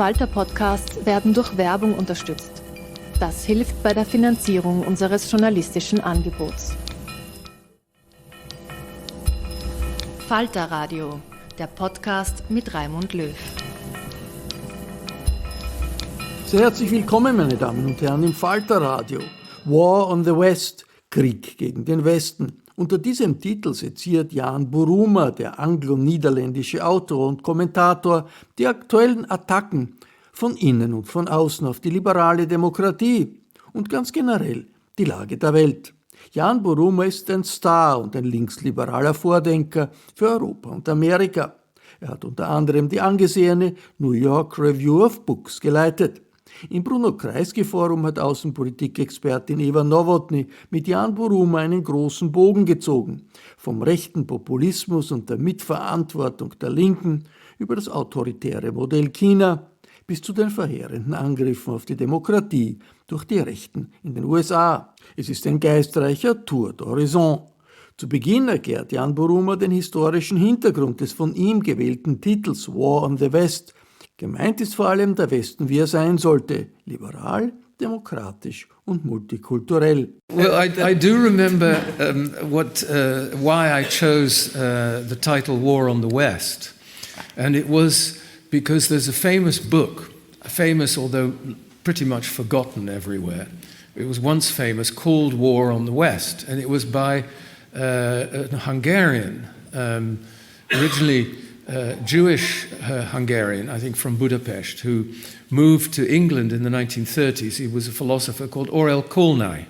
Falter-Podcasts werden durch Werbung unterstützt. Das hilft bei der Finanzierung unseres journalistischen Angebots. Falter Radio, der Podcast mit Raimund Löw. Sehr herzlich willkommen, meine Damen und Herren, im Falter Radio. War on the West, Krieg gegen den Westen. Unter diesem Titel seziert Ian Buruma, der anglo-niederländische Autor und Kommentator, die aktuellen Attacken von innen und von außen auf die liberale Demokratie und ganz generell die Lage der Welt. Ian Buruma ist ein Star und ein linksliberaler Vordenker für Europa und Amerika. Er hat unter anderem die angesehene New York Review of Books geleitet. Im Bruno Kreisky Forum hat Außenpolitikexpertin Eva Nowotny mit Ian Buruma einen großen Bogen gezogen. Vom rechten Populismus und der Mitverantwortung der Linken über das autoritäre Modell China bis zu den verheerenden Angriffen auf die Demokratie durch die Rechten in den USA. Es ist ein geistreicher Tour d'Horizon. Zu Beginn erklärt Ian Buruma den historischen Hintergrund des von ihm gewählten Titels War on the West. Gemeint ist vor allem der Westen, wie er sein sollte, liberal, demokratisch und multikulturell. Well, I do remember why I chose the title War on the West. And it was because there's a famous book, famous although pretty much forgotten everywhere. It was once famous, called War on the West, and it was by a Hungarian, originally Jewish Hungarian, I think from Budapest, who moved to England in the 1930s. He was a philosopher called Orel Kolnai,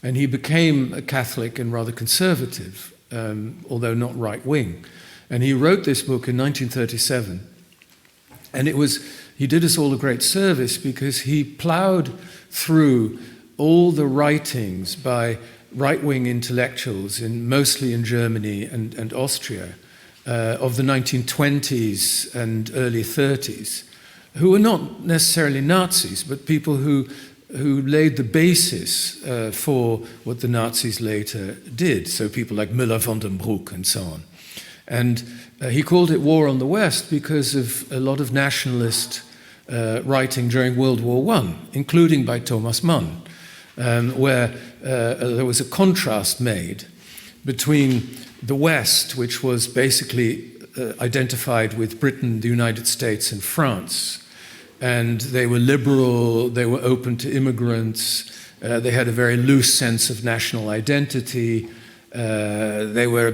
and he became a Catholic and rather conservative, although not right-wing. And he wrote this book in 1937, and he did us all a great service because he ploughed through all the writings by right-wing intellectuals, mostly in Germany and Austria, of the 1920s and early 30s, who were not necessarily Nazis, but people who laid the basis for what the Nazis later did. So people like Müller von den Bruck and so on. And he called it War on the West because of a lot of nationalist writing during World War I, including by Thomas Mann, where there was a contrast made between the West, which was basically identified with Britain, the United States, and France. And they were liberal, they were open to immigrants, they had a very loose sense of national identity. They were,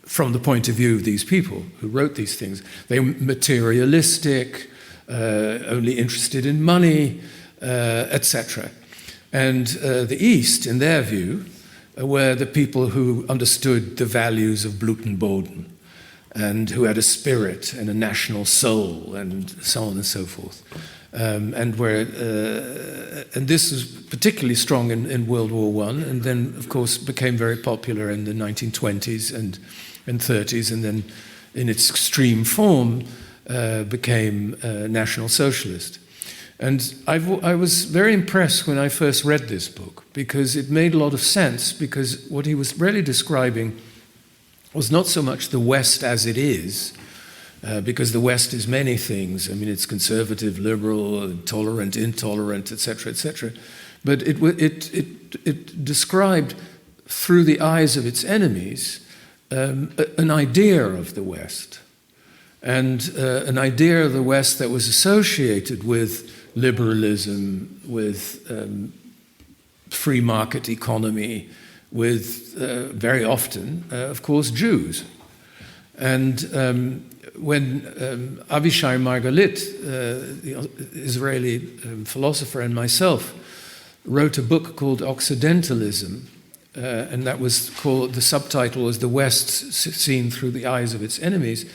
from the point of view of these people who wrote these things, they were materialistic, only interested in money, etc. And the East, in their view, were the people who understood the values of Blutenboden and who had a spirit and a national soul and so on and so forth. And this was particularly strong in World War I, and then, of course, became very popular in the 1920s and 30s, and then in its extreme form became National Socialist. And I was very impressed when I first read this book because it made a lot of sense, because what he was really describing was not so much the West as it is, because the West is many things. I mean, it's conservative, liberal, tolerant, intolerant, etc., etc. But it described through the eyes of its enemies an idea of the West, and an idea of the West that was associated with liberalism, with free market economy, with very often, of course, Jews. And when Avishai Margalit, the Israeli philosopher, and myself wrote a book called Occidentalism, and that was called, the subtitle was The West Seen Through the Eyes of Its Enemies,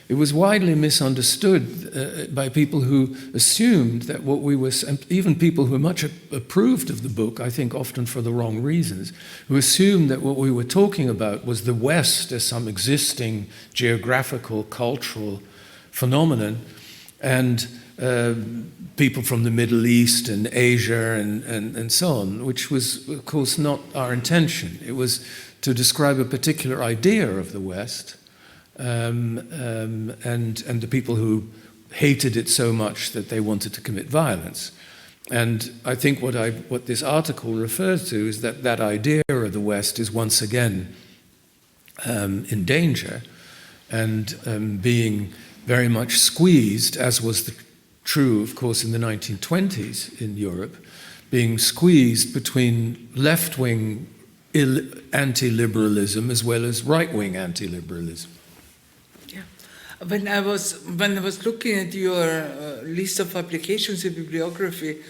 it was widely misunderstood by people who assumed that what we were, even people who much approved of the book, I think often for the wrong reasons, who assumed that what we were talking about was the West as some existing geographical, cultural phenomenon, and people from the Middle East and Asia and so on, which was, of course, not our intention. It was to describe a particular idea of the West, and the people who hated it so much that they wanted to commit violence. And I think what this article refers to is that idea of the West is once again in danger and being very much squeezed, as was true, of course, in the 1920s in Europe, being squeezed between left-wing anti-liberalism as well as right-wing anti-liberalism. Yeah. When I was looking at your list of publications in bibliography,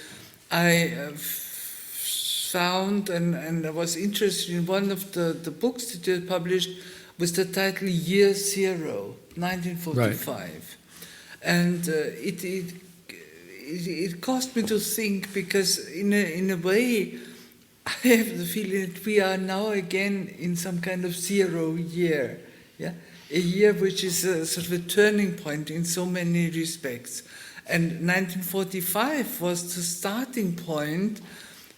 I found and I was interested in one of the books that you published with the title Year Zero, 1945. Right. And it caused me to think, because in a way I have the feeling that we are now again in some kind of zero year, yeah, a year which is a sort of a turning point in so many respects. And 1945 was the starting point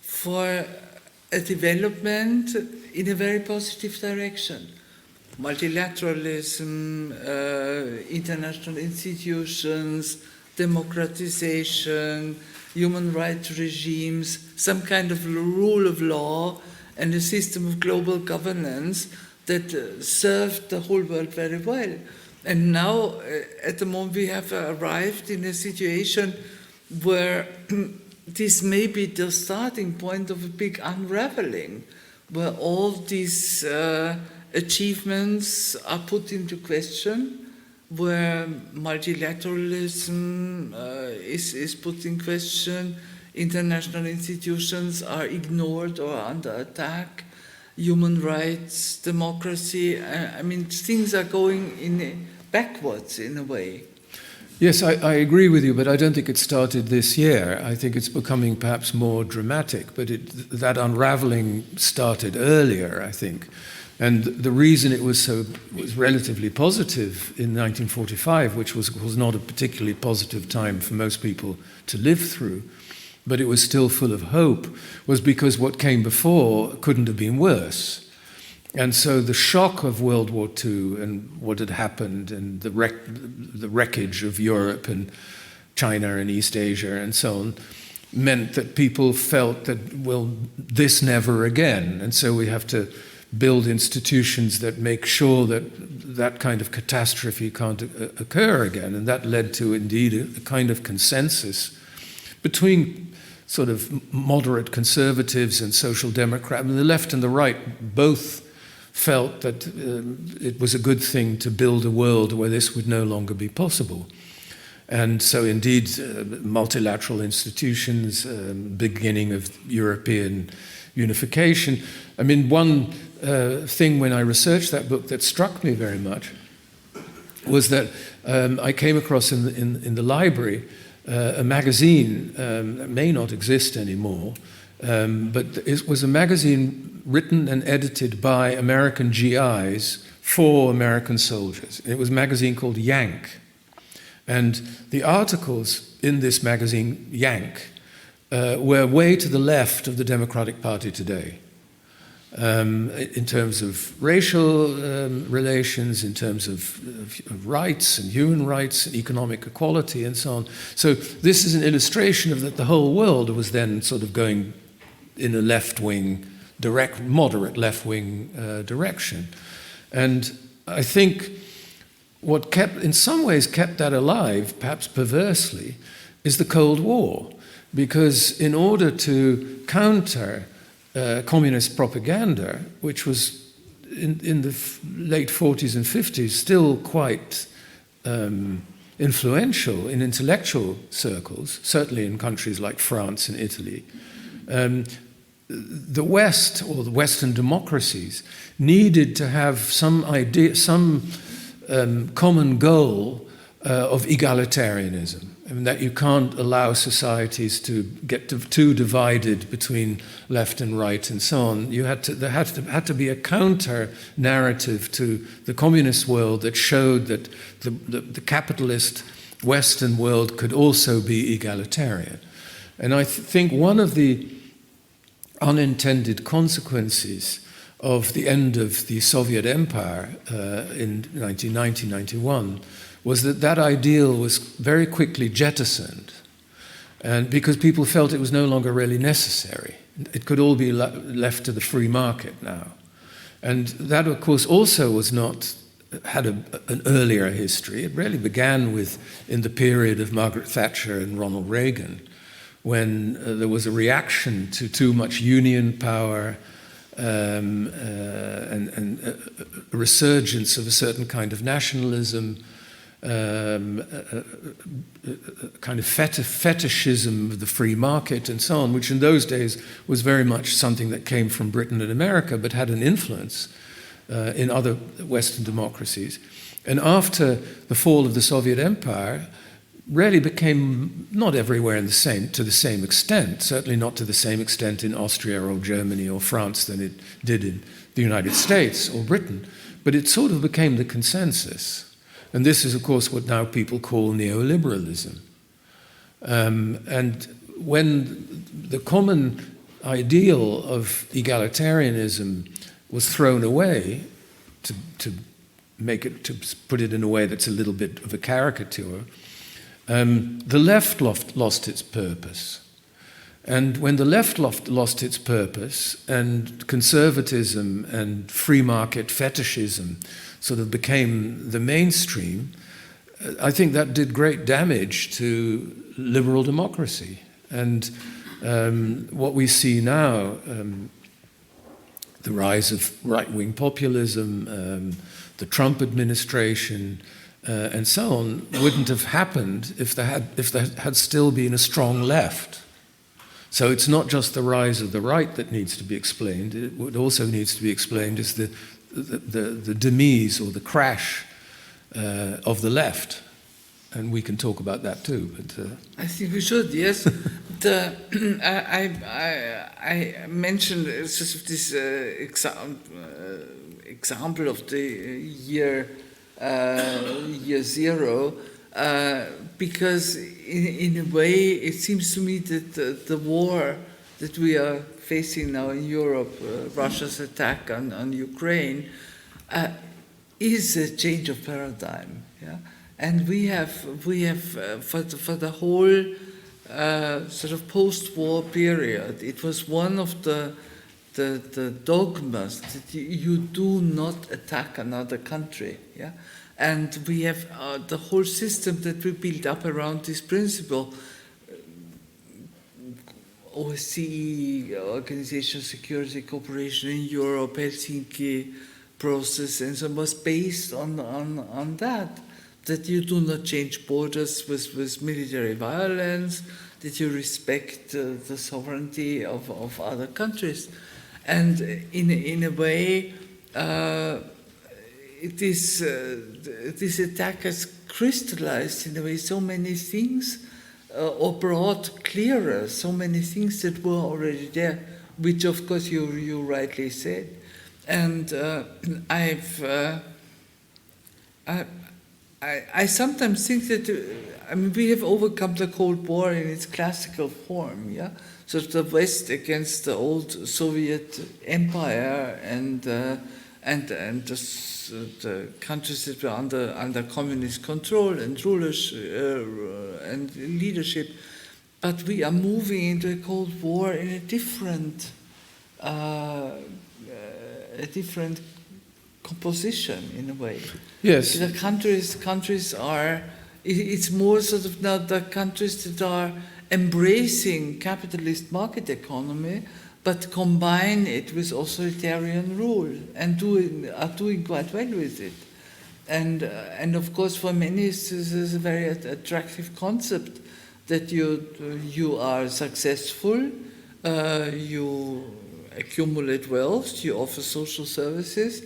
for a development in a very positive direction. Multilateralism, international institutions, democratization, human rights regimes, some kind of rule of law, and a system of global governance that served the whole world very well. And now, at the moment, we have arrived in a situation where this may be the starting point of a big unraveling, where all these achievements are put into question, where multilateralism is put in question, international institutions are ignored or under attack, human rights, democracy. I mean, things are going backwards in a way. Yes, I agree with you, but I don't think it started this year. I think it's becoming perhaps more dramatic, but that unraveling started earlier, I think. And the reason it was relatively positive in 1945, which was not a particularly positive time for most people to live through, but it was still full of hope, was because what came before couldn't have been worse. And so the shock of World War II and what had happened and the wreckage of Europe and China and East Asia and so on meant that people felt that, well, this never again. And so we have to build institutions that make sure that that kind of catastrophe can't occur again. And that led to, indeed, a kind of consensus between sort of moderate conservatives and social democrats. I mean, the left and the right both felt that it was a good thing to build a world where this would no longer be possible. And so, indeed, multilateral institutions, beginning of European unification. I mean, one thing when I researched that book that struck me very much was that I came across in the library a magazine that may not exist anymore, but it was a magazine written and edited by American GIs for American soldiers. It was a magazine called Yank. And the articles in this magazine, Yank, were way to the left of the Democratic Party today. In terms of racial relations, in terms of rights and human rights and economic equality and so on. So this is an illustration of that the whole world was then sort of going in a left-wing, moderate left-wing direction. And I think what in some ways kept that alive, perhaps perversely, is the Cold War. Because in order to counter communist propaganda, which was in the late 40s and 50s still quite influential in intellectual circles, certainly in countries like France and Italy, the West, or the Western democracies, needed to have some idea, some common goal of egalitarianism. I mean, that you can't allow societies to get too divided between left and right and so on. There had to be a counter narrative to the communist world that showed that the capitalist Western world could also be egalitarian. And I think one of the unintended consequences of the end of the Soviet Empire in 1990-91 was that ideal was very quickly jettisoned, and because people felt it was no longer really necessary. It could all be left to the free market now. And that, of course, also had an earlier history. It really began in the period of Margaret Thatcher and Ronald Reagan, when there was a reaction to too much union power and a resurgence of a certain kind of nationalism, kind of fetishism of the free market and so on, which in those days was very much something that came from Britain and America, but had an influence in other Western democracies. And after the fall of the Soviet Empire, really became not everywhere to the same extent, certainly not to the same extent in Austria or Germany or France than it did in the United States or Britain, but it sort of became the consensus. And this is, of course, what now people call neoliberalism. And when the common ideal of egalitarianism was thrown away, to put it in a way that's a little bit of a caricature, the left lost its purpose. And when the left lost its purpose, and conservatism and free market fetishism sort of became the mainstream, I think that did great damage to liberal democracy. And what we see now, the rise of right-wing populism, the Trump administration, and so on, wouldn't have happened if there had still been a strong left. So it's not just the rise of the right that needs to be explained. What also needs to be explained is the demise or the crash of the left. And we can talk about that too. But, I think we should, yes. I mentioned sort of this example of the year zero, because in a way it seems to me that the war that we are facing now in Europe, Russia's attack on Ukraine, is a change of paradigm. Yeah? And we have for the whole sort of post-war period, it was one of the dogmas that you do not attack another country. Yeah? And we have the whole system that we built up around this principle. OSCE, Organization of Security Cooperation in Europe, Helsinki process, and so on, was based on that you do not change borders with military violence, that you respect the sovereignty of other countries. And in a way, this attack has crystallized in a way so many things, or brought clearer so many things that were already there, which of course you rightly said. And I sometimes think that we have overcome the Cold War in its classical form, yeah. So the West against the old Soviet Empire and the countries that were under communist control and and leadership, but we are moving into a Cold War in a different composition in a way. Yes. The countries are. It's more sort of now the countries that are embracing capitalist market economy, but combine it with authoritarian rule and are doing quite well with it. And of course, for many, this is a very attractive concept that you are successful, you accumulate wealth, you offer social services,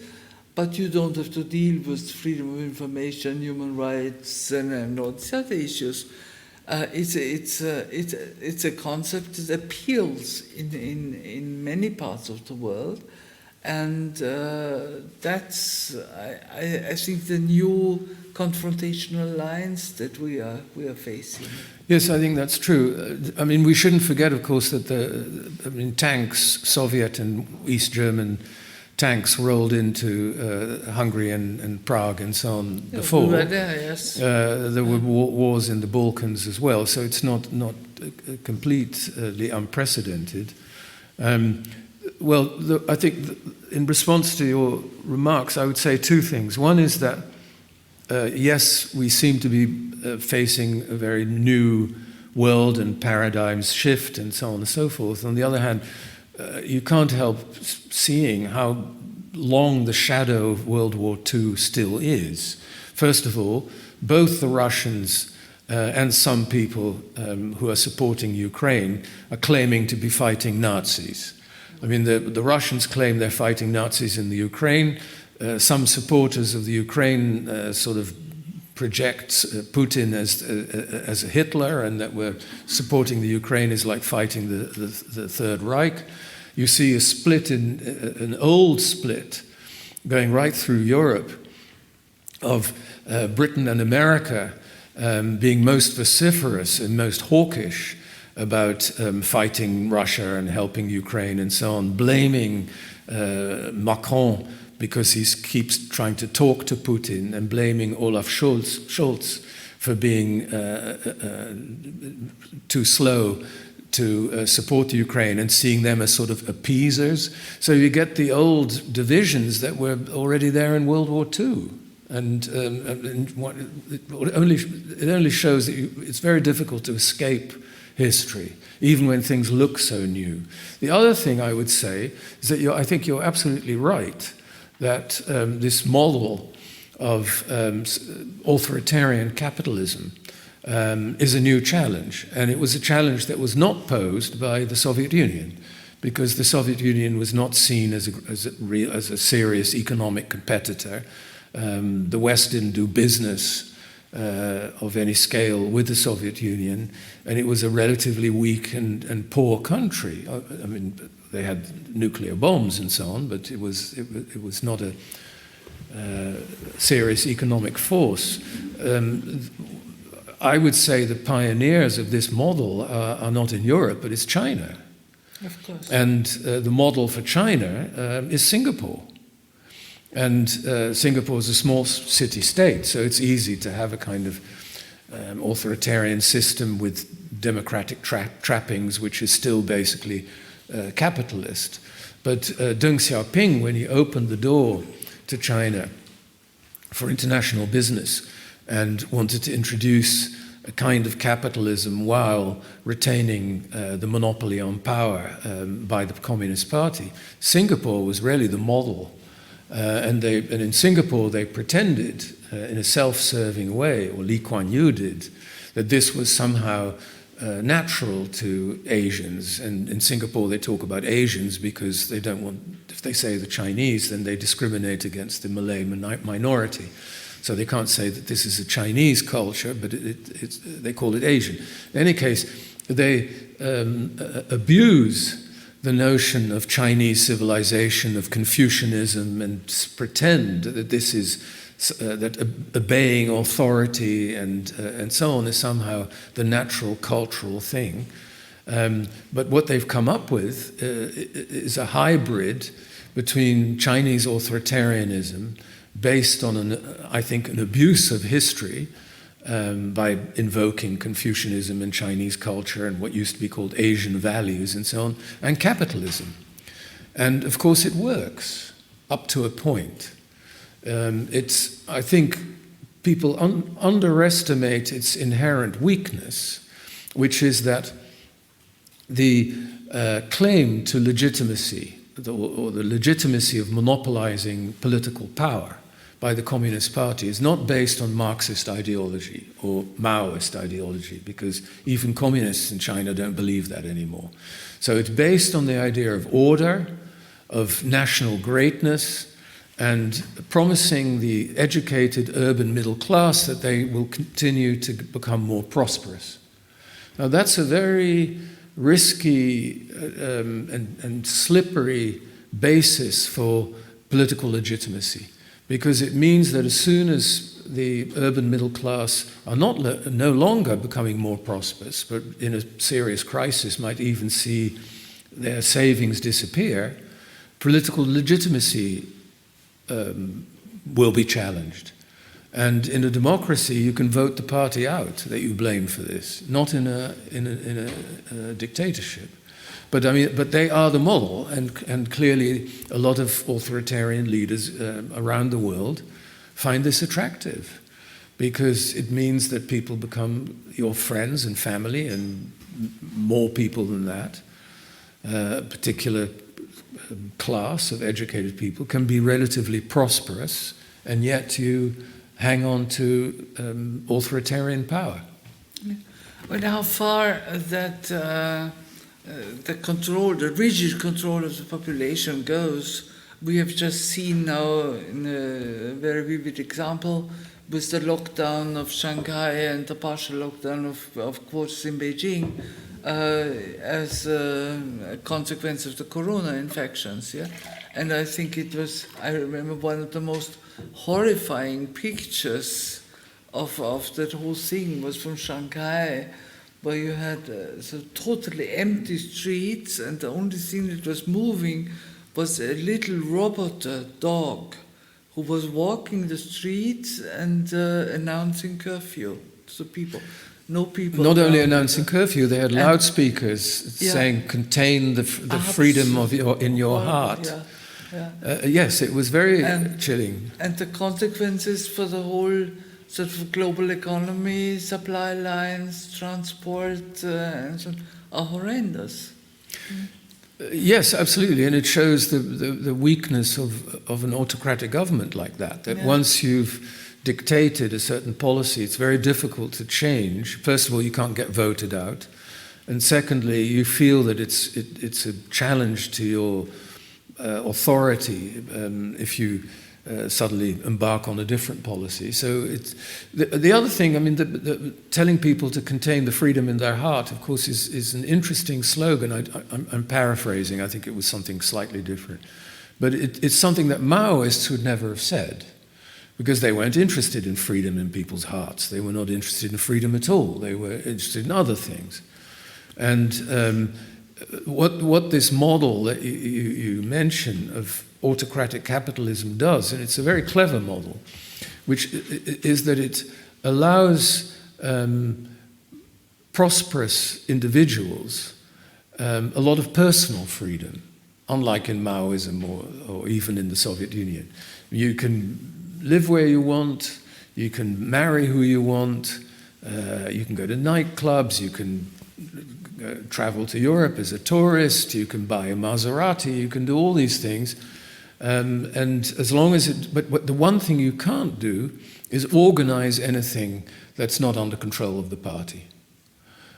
but you don't have to deal with freedom of information, human rights, and all these other issues. It's a concept that appeals in many parts of the world, and that's I think the new confrontational lines that we are facing. Yes, I think that's true. I mean, we shouldn't forget, of course, that tanks, Soviet and East German tanks rolled into Hungary and Prague and so on before. We were there, yes. There were wars in the Balkans as well, so it's not completely unprecedented. I think in response to your remarks, I would say two things. One is that, yes, we seem to be facing a very new world and paradigms shift and so on and so forth. On the other hand, you can't help seeing how long the shadow of World War II still is. First of all, both the Russians and some people who are supporting Ukraine are claiming to be fighting Nazis. I mean, the Russians claim they're fighting Nazis in the Ukraine. Some supporters of the Ukraine sort of project Putin as a Hitler, and that we're supporting the Ukraine is like fighting the Third Reich. You see a split, an old split, going right through Europe of Britain and America being most vociferous and most hawkish about fighting Russia and helping Ukraine and so on, blaming Macron because he keeps trying to talk to Putin, and blaming Olaf Scholz for being too slow to support Ukraine, and seeing them as sort of appeasers. So you get the old divisions that were already there in World War II. And it only shows that it's very difficult to escape history, even when things look so new. The other thing I would say is that I think you're absolutely right that this model of authoritarian capitalism is a new challenge. And it was a challenge that was not posed by the Soviet Union, because the Soviet Union was not seen as a serious economic competitor. The West didn't do business of any scale with the Soviet Union, and it was a relatively weak and poor country. I mean, they had nuclear bombs and so on, but it was not a serious economic force. I would say the pioneers of this model are not in Europe, but it's China. Of course. And the model for China is Singapore. And Singapore is a small city-state, so it's easy to have a kind of authoritarian system with democratic trappings, which is still basically capitalist. But Deng Xiaoping, when he opened the door to China for international business and wanted to introduce a kind of capitalism while retaining the monopoly on power by the Communist Party, Singapore was really the model. And in Singapore, they pretended in a self-serving way, or Lee Kuan Yew did, that this was somehow natural to Asians. And in Singapore, they talk about Asians because they don't want, if they say the Chinese, then they discriminate against the Malay minority. So they can't say that this is a Chinese culture, but they call it Asian. In any case, they abuse the notion of Chinese civilization, of Confucianism, and pretend that this is that obeying authority and so on is somehow the natural cultural thing. But what they've come up with is a hybrid between Chinese authoritarianism, based on I think an abuse of history, by invoking Confucianism and Chinese culture and what used to be called Asian values and so on, and capitalism. And of course it works up to a point. I think people underestimate its inherent weakness, which is that the claim to legitimacy, or the legitimacy of monopolizing political power by the Communist Party is not based on Marxist ideology or Maoist ideology, because even communists in China don't believe that anymore. So it's based on the idea of order, of national greatness, and promising the educated urban middle class that they will continue to become more prosperous. Now that's a very risky and slippery basis for political legitimacy, because it means that as soon as the urban middle class are no longer becoming more prosperous, but in a serious crisis might even see their savings disappear, political legitimacy will be challenged. And in a democracy, you can vote the party out that you blame for this, not in a dictatorship. But they are the model, and clearly a lot of authoritarian leaders around the world find this attractive, because it means that people become your friends and family, and more people than that. A particular class of educated people can be relatively prosperous, and yet you hang on to authoritarian power. But how far that the rigid control of the population goes, we have just seen now in a very vivid example with the lockdown of Shanghai and the partial lockdown of quotas in Beijing as a consequence of the corona infections. Yeah? And I think I remember one of the most horrifying pictures of that whole thing was from Shanghai, where you had totally empty streets, and the only thing that was moving was a little robot dog who was walking the streets and announcing curfew to people. No people. Not only announcing curfew, they had loudspeakers saying, "Contain the freedom of in your heart." Yeah. Yes, it was very chilling. And the consequences for the whole sort of global economy, supply lines, transport, and so on, are horrendous. Yes, absolutely, and it shows the weakness of an autocratic government like that. That once you've dictated a certain policy, it's very difficult to change. First of all, you can't get voted out, and secondly, you feel that it's a challenge to your authority if you suddenly embark on a different policy. So it's the other thing. I mean, telling people to contain the freedom in their heart, of course, is an interesting slogan. I'm paraphrasing. I think it was something slightly different, but it's something that Maoists would never have said, because they weren't interested in freedom in people's hearts. They were not interested in freedom at all. They were interested in other things, and what this model that you mention of autocratic capitalism does, and it's a very clever model, which is that it allows prosperous individuals a lot of personal freedom, unlike in Maoism or even in the Soviet Union. You can live where you want, you can marry who you want, you can go to nightclubs, you can travel to Europe as a tourist, you can buy a Maserati, you can do all these things. And as long as but the one thing you can't do is organize anything that's not under control of the party.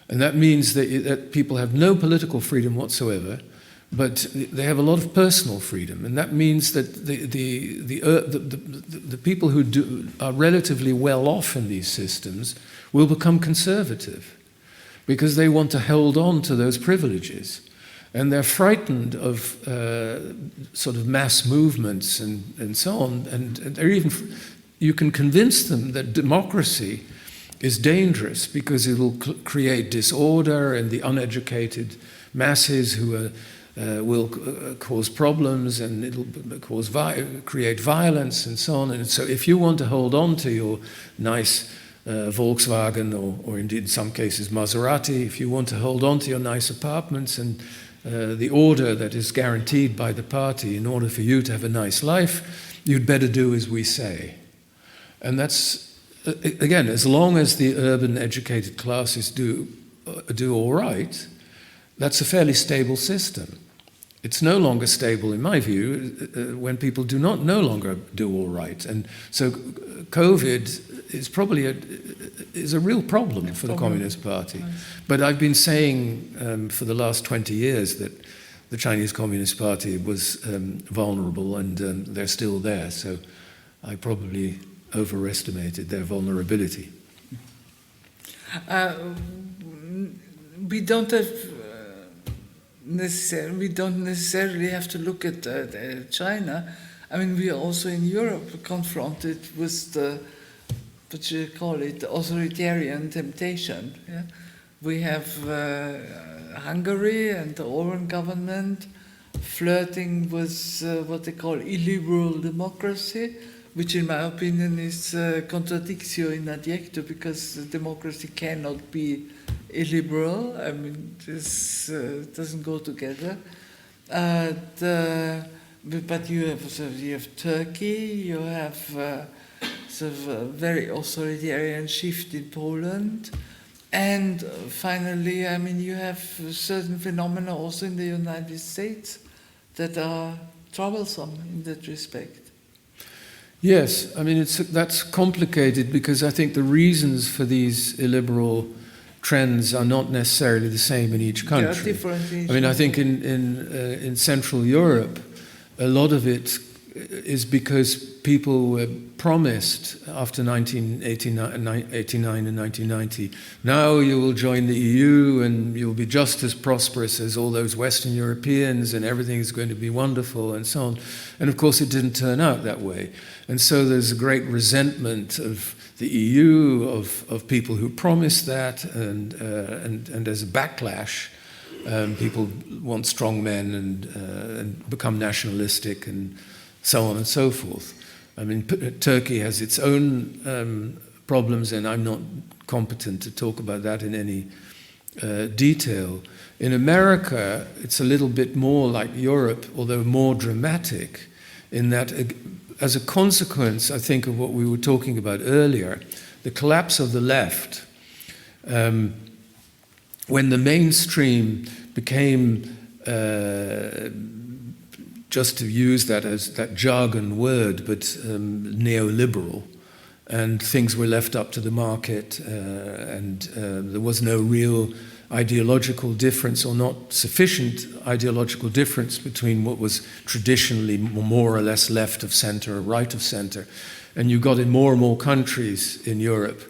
And that means that people have no political freedom whatsoever, but they have a lot of personal freedom. And that means that the people who are relatively well off in these systems will become conservative, because they want to hold on to those privileges. And they're frightened of sort of mass movements and so on. And they're even, you can convince them that democracy is dangerous because it will create disorder, and the uneducated masses who will cause problems, and it'll create violence and so on. And so if you want to hold on to your nice Volkswagen or indeed in some cases Maserati, if you want to hold on to your nice apartments and the order that is guaranteed by the party in order for you to have a nice life, you'd better do as we say. And that's, again, as long as the urban educated classes do all right, that's a fairly stable system. It's no longer stable, in my view, when people no longer do all right. And so COVID is probably a real problem for the Communist Party. Nice. But I've been saying for the last 20 years that the Chinese Communist Party was vulnerable, and they're still there. So I probably overestimated their vulnerability. We don't necessarily have to look at China. I mean, we are also in Europe confronted with the authoritarian temptation. Yeah? We have Hungary and the Orban government flirting with what they call illiberal democracy, which in my opinion is contradictio in adjecto, because democracy cannot be illiberal. I mean, this doesn't go together. But you have Turkey, you have sort of a very authoritarian shift in Poland, and finally, I mean, you have certain phenomena also in the United States that are troublesome in that respect. Yes, I mean, that's complicated because I think the reasons for these illiberal trends are not necessarily the same in each country. They are different in each I mean, I country. think in Central Europe, a lot of it is because people were promised after 1989 and 1990, now you will join the EU and you'll be just as prosperous as all those Western Europeans and everything is going to be wonderful and so on. And of course it didn't turn out that way. And so there's a great resentment of the EU, of people who promised that, and there's a backlash. People want strong men and become nationalistic and so on and so forth. I mean, Turkey has its own problems, and I'm not competent to talk about that in any detail. In America, it's a little bit more like Europe, although more dramatic, in that as a consequence, I think, of what we were talking about earlier, the collapse of the left, when the mainstream became, just to use that as that jargon word, but neoliberal, and things were left up to the market, and there was no real ideological difference, or not sufficient ideological difference, between what was traditionally more or less left of center or right of center. And you got in more and more countries in Europe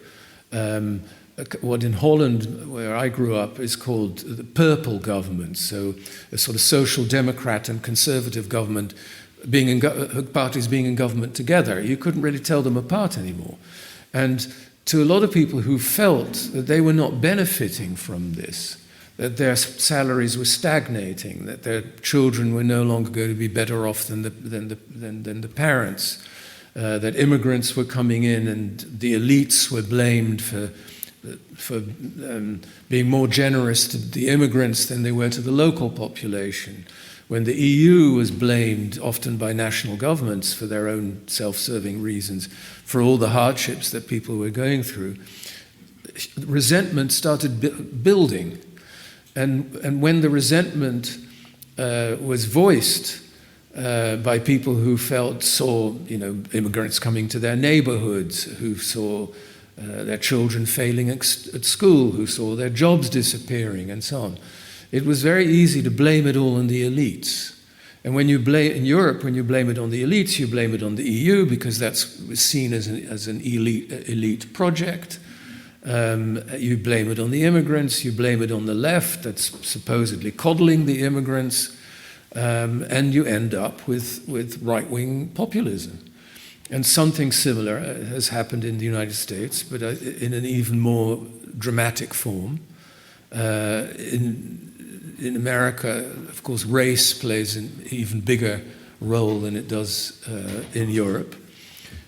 what in Holland, where I grew up, is called the purple government, so a sort of social democrat and conservative government being in parties being in government together. You couldn't really tell them apart anymore. And to a lot of people who felt that they were not benefiting from this, that their salaries were stagnating, that their children were no longer going to be better off than the parents, that immigrants were coming in and the elites were blamed for being more generous to the immigrants than they were to the local population, when the EU was blamed often by national governments for their own self-serving reasons for all the hardships that people were going through. Resentment started building, and when the resentment was voiced by people who saw immigrants coming to their neighborhoods, who saw their children failing at school, who saw their jobs disappearing, and so on. It was very easy to blame it all on the elites. And when you blame in Europe, when you blame it on the elites, you blame it on the EU, because that's seen as an elite project. You blame it on the immigrants, you blame it on the left that's supposedly coddling the immigrants, and you end up with right-wing populism. And something similar has happened in the United States, but in an even more dramatic form. In America, of course, race plays an even bigger role than it does in Europe.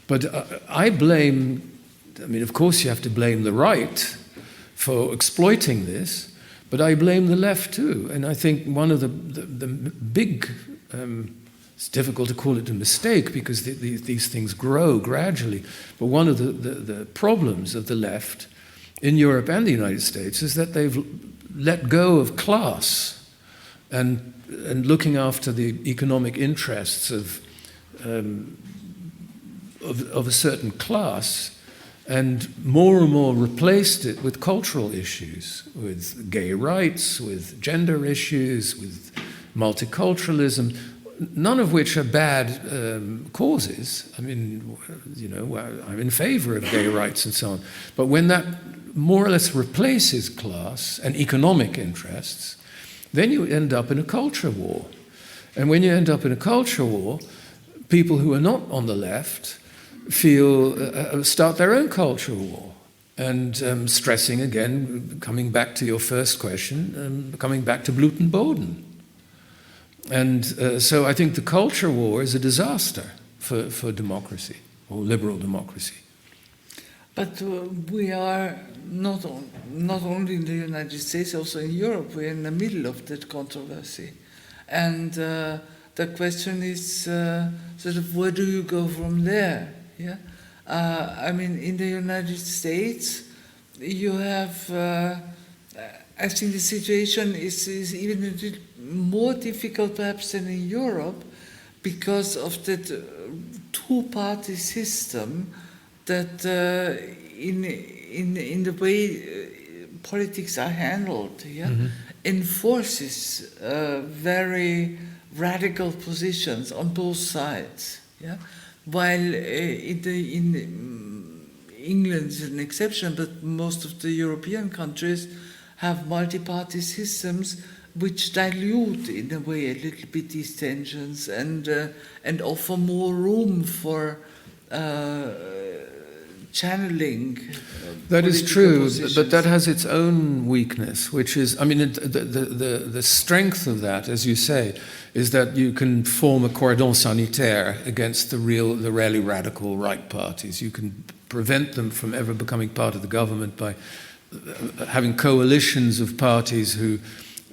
But I mean, of course you have to blame the right for exploiting this, but I blame the left too. And I think one of the big... it's difficult to call it a mistake because these things grow gradually. But one of the problems of the left in Europe and the United States is that they've let go of class and looking after the economic interests of a certain class, and more replaced it with cultural issues, with gay rights, with gender issues, with multiculturalism. None of which are bad causes. I mean, I'm in favor of gay rights and so on. But when that more or less replaces class and economic interests, then you end up in a culture war. And when you end up in a culture war, people who are not on the left start their own culture war. And stressing again, coming back to your first question, coming back to Blut und Boden. And so I think the culture war is a disaster for democracy, or liberal democracy. But we are not only in the United States, also in Europe, we're in the middle of that controversy. And the question is sort of where do you go from there? Yeah, I mean, in the United States, you have, I think the situation is even a little more difficult perhaps than in Europe because of that two-party system that in the way politics are handled, yeah, enforces very radical positions on both sides, yeah. While in England is an exception, but most of the European countries have multi-party systems which dilute, in a way, a little bit these tensions and offer more room for channeling. That is true, positions. but that has its own weakness, which is, I mean, the strength of that, as you say, is that you can form a cordon sanitaire against the really radical right parties. You can prevent them from ever becoming part of the government by having coalitions of parties who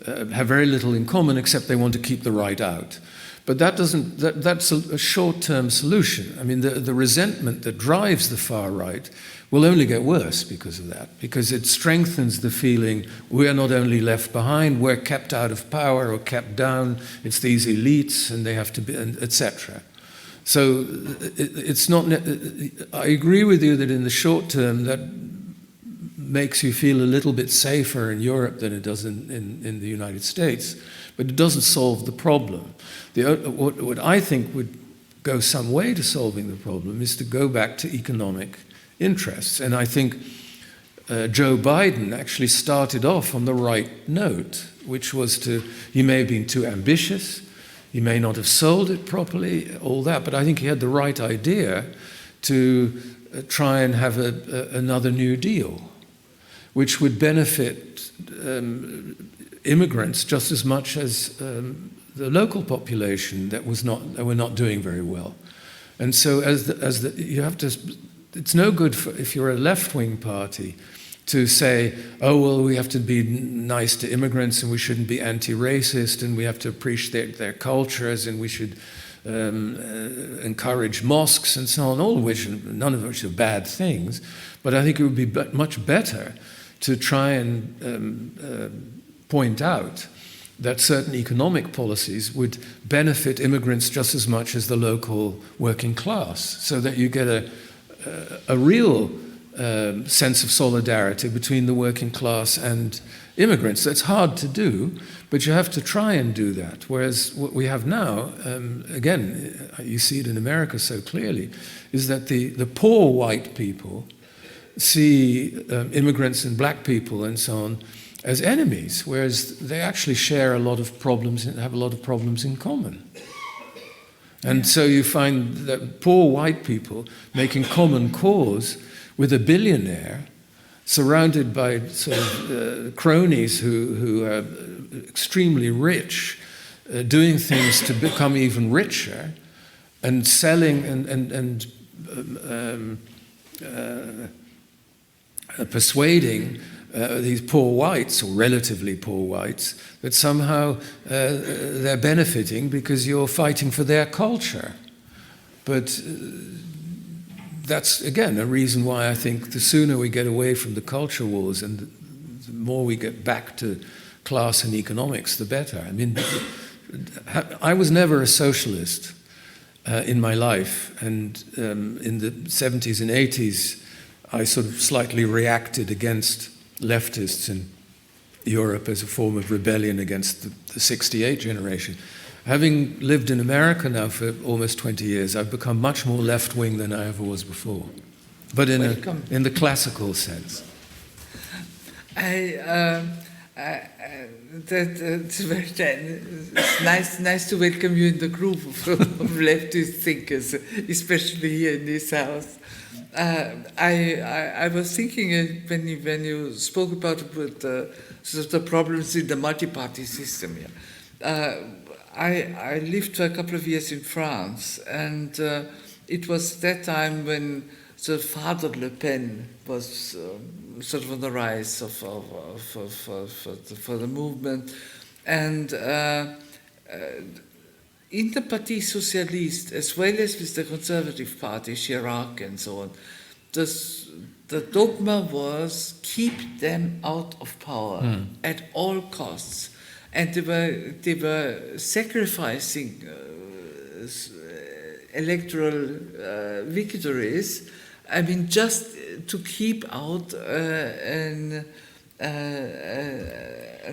have very little in common except they want to keep the right out. But that's a short-term solution. I mean, the resentment that drives the far right will only get worse because of that, because it strengthens the feeling we are not only left behind, we're kept out of power or kept down, it's these elites and they have to be, etc. So it's not, I agree with you that in the short term that makes you feel a little bit safer in Europe than it does in the United States, but it doesn't solve the problem. What I think would go some way to solving the problem is to go back to economic interests. And I think Joe Biden actually started off on the right note, which was he may have been too ambitious, he may not have sold it properly, all that, but I think he had the right idea to try and have another New Deal, which would benefit immigrants just as much as the local population that were not doing very well. And so you have to, it's no good if you're a left-wing party to say, oh, well, we have to be nice to immigrants and we shouldn't be anti-racist and we have to appreciate their cultures and we should encourage mosques and so on, none of which are bad things. But I think it would be much better to try and point out that certain economic policies would benefit immigrants just as much as the local working class, so that you get a real sense of solidarity between the working class and immigrants. That's hard to do, but you have to try and do that. Whereas what we have now, again, you see it in America so clearly, is that the poor white people see immigrants and black people and so on as enemies, whereas they actually share a lot of problems and have a lot of problems in common. And so you find that poor white people making common cause with a billionaire surrounded by sort of cronies who are extremely rich, doing things to become even richer, and selling and persuading these poor whites, or relatively poor whites, that somehow they're benefiting because you're fighting for their culture. But that's, again, a reason why I think the sooner we get away from the culture wars and the more we get back to class and economics, the better. I mean, I was never a socialist in my life, and in the 70s and 80s, I sort of slightly reacted against leftists in Europe as a form of rebellion against the 68 generation. Having lived in America now for almost 20 years, I've become much more left-wing than I ever was before, but in the classical sense. It's nice to welcome you in the group of leftist thinkers, especially here in this house. I was thinking when you spoke about sort of the problems in the multi-party system. Yeah, I lived for a couple of years in France, and it was that time when the Father Le Pen was sort of on the rise for the movement, and in the Parti Socialiste, as well as with the Conservative Party, Chirac and so on, the dogma was keep them out of power at all costs. And they were sacrificing electoral victories, I mean, just to keep out a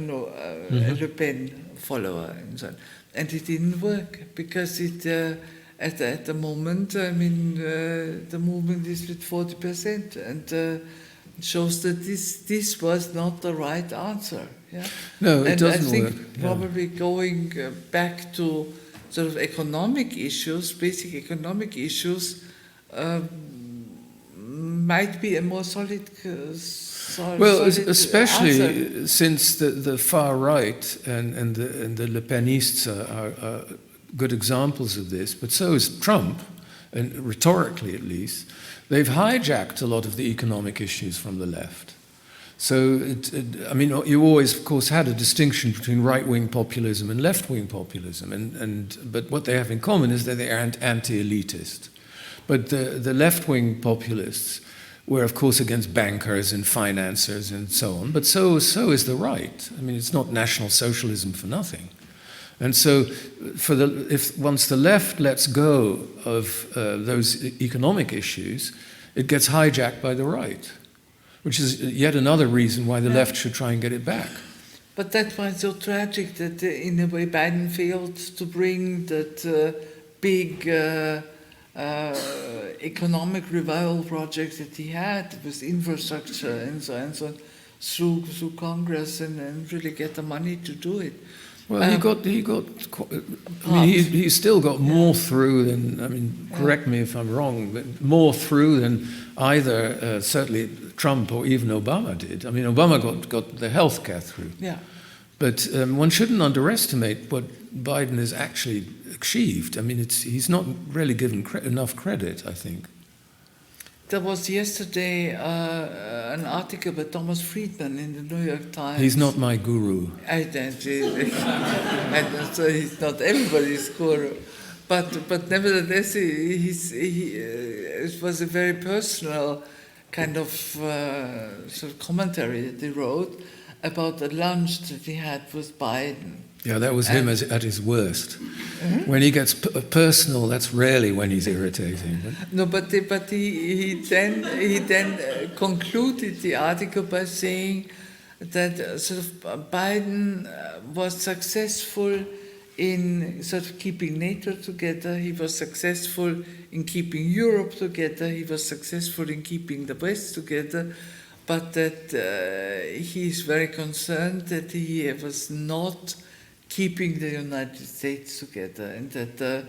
Le Pen follower and so on. And it didn't work because at the moment, I mean, the movement is with 40%, and shows that this was not the right answer. Yeah? No, it doesn't work. And I think probably going back to sort of economic issues, basic economic issues, might be a more solid especially answer. Since the far right and the Le Penists are good examples of this, but so is Trump, and rhetorically at least. They've hijacked a lot of the economic issues from the left. So, I mean, you always, of course, had a distinction between right-wing populism and left-wing populism, but what they have in common is that they are anti-elitist. But the left-wing populists were, of course, against bankers and financiers and so on, but so is the right. I mean, it's not National Socialism for nothing. And so, once the left lets go of those economic issues, it gets hijacked by the right, which is yet another reason why the left should try and get it back. But that's why it's so tragic that, in a way, Biden failed to bring that big economic revival project that he had with infrastructure and so on through Congress and really get the money to do it. Well, he still got more through than, I mean, correct me if I'm wrong, but more through than either certainly Trump or even Obama did. I mean, Obama got the health care through. Yeah. But one shouldn't underestimate what Biden has actually achieved. I mean, he's not really given enough credit, I think. There was yesterday an article by Thomas Friedman in the New York Times. He's not my guru. I don't. So he's not everybody's guru, but nevertheless, it was a very personal kind of sort of commentary that he wrote about the lunch that he had with Biden. Yeah, that was him at his worst. Mm-hmm. When he gets personal, that's rarely when he's irritating. No, but he then concluded the article by saying that sort of Biden was successful in sort of keeping NATO together. He was successful in keeping Europe together. He was successful in keeping the West together. But that he is very concerned that he was not keeping the United States together, and that the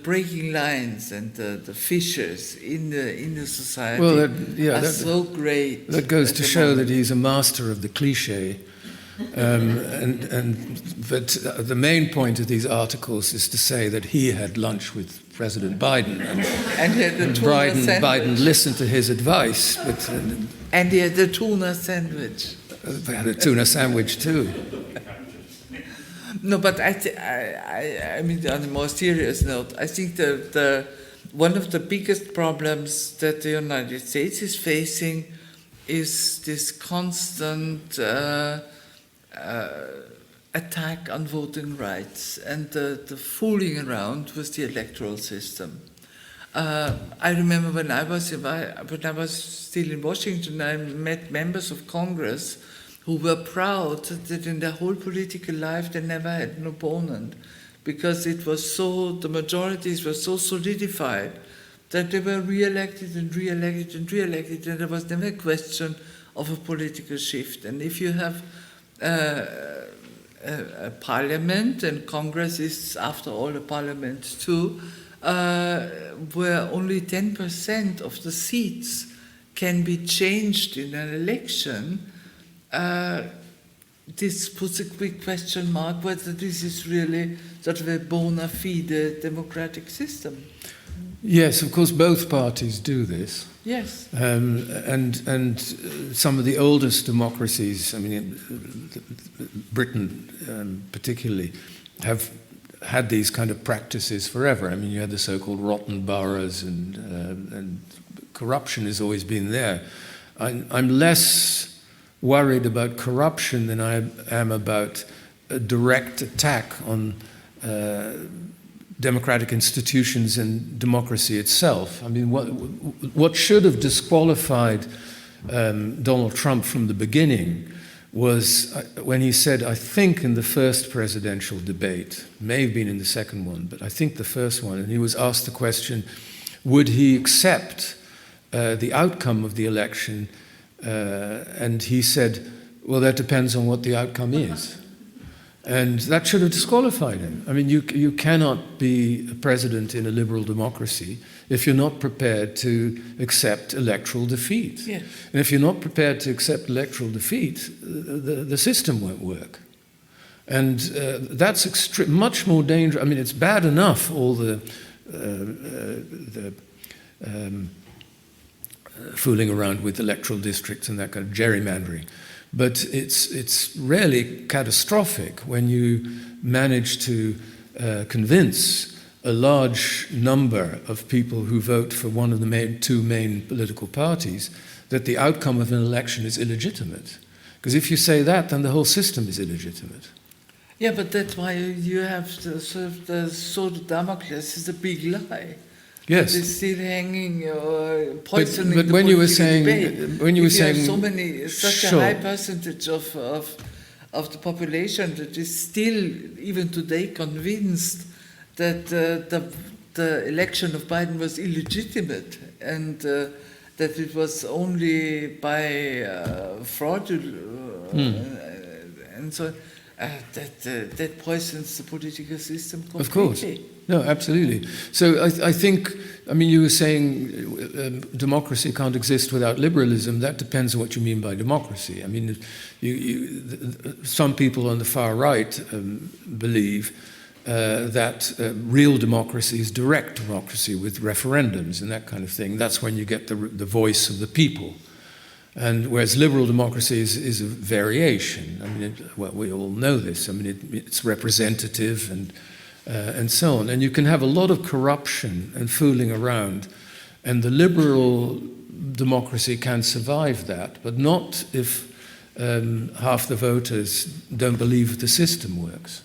breaking lines and the fissures in the society are so great. That goes to show that he's a master of the cliche. But the main point of these articles is to say that he had lunch with President Biden, and he had the tuna sandwich. Biden listened to his advice. And he had the tuna sandwich. They had a tuna sandwich too. No, but I mean, on a more serious note, I think one of the biggest problems that the United States is facing is this constant attack on voting rights and the fooling around with the electoral system. I remember when I was still in Washington, I met members of Congress who were proud that in their whole political life they never had an opponent, because it was the majorities were so solidified that they were re-elected and re-elected and re-elected, and there was never a question of a political shift. And if you have a parliament, and Congress is, after all, a parliament too, where only 10% of the seats can be changed in an election, this puts a quick question mark whether this is really sort of a bona fide democratic system. Yes, of course, both parties do this. Yes. And some of the oldest democracies, I mean, Britain particularly, have had these kind of practices forever. I mean, you had the so-called rotten boroughs, and corruption has always been there. I'm less worried about corruption than I am about a direct attack on democratic institutions and democracy itself. I mean, what should have disqualified Donald Trump from the beginning was when he said, I think in the first presidential debate, may have been in the second one, but I think the first one, and he was asked the question, would he accept the outcome of the election? And he said, well, that depends on what the outcome is. And that should have disqualified him. I mean, you cannot be a president in a liberal democracy if you're not prepared to accept electoral defeat. Yes. And if you're not prepared to accept electoral defeat, the system won't work. And that's much more dangerous. I mean, it's bad enough, all the fooling around with electoral districts and that kind of gerrymandering. But it's really catastrophic when you manage to convince a large number of people who vote for one of the two main political parties that the outcome of an election is illegitimate. Because if you say that, then the whole system is illegitimate. Yeah, but that's why you have the sword of Damocles is a big lie. Yes. That is still hanging, poisoning but the when you were political saying, debate. when you were If saying, have such sure. a high percentage of the population that is still, even today, convinced that the election of Biden was illegitimate and that it was only by fraud and so on. That poisons the political system completely. Of course. No, absolutely. So I think, I mean, you were saying democracy can't exist without liberalism. That depends on what you mean by democracy. I mean, some people on the far right believe that real democracy is direct democracy with referendums and that kind of thing. That's when you get the voice of the people. And whereas liberal democracy is a variation. I mean, well, we all know this. I mean, it's representative and so on. And you can have a lot of corruption and fooling around, and the liberal democracy can survive that, but not if half the voters don't believe the system works.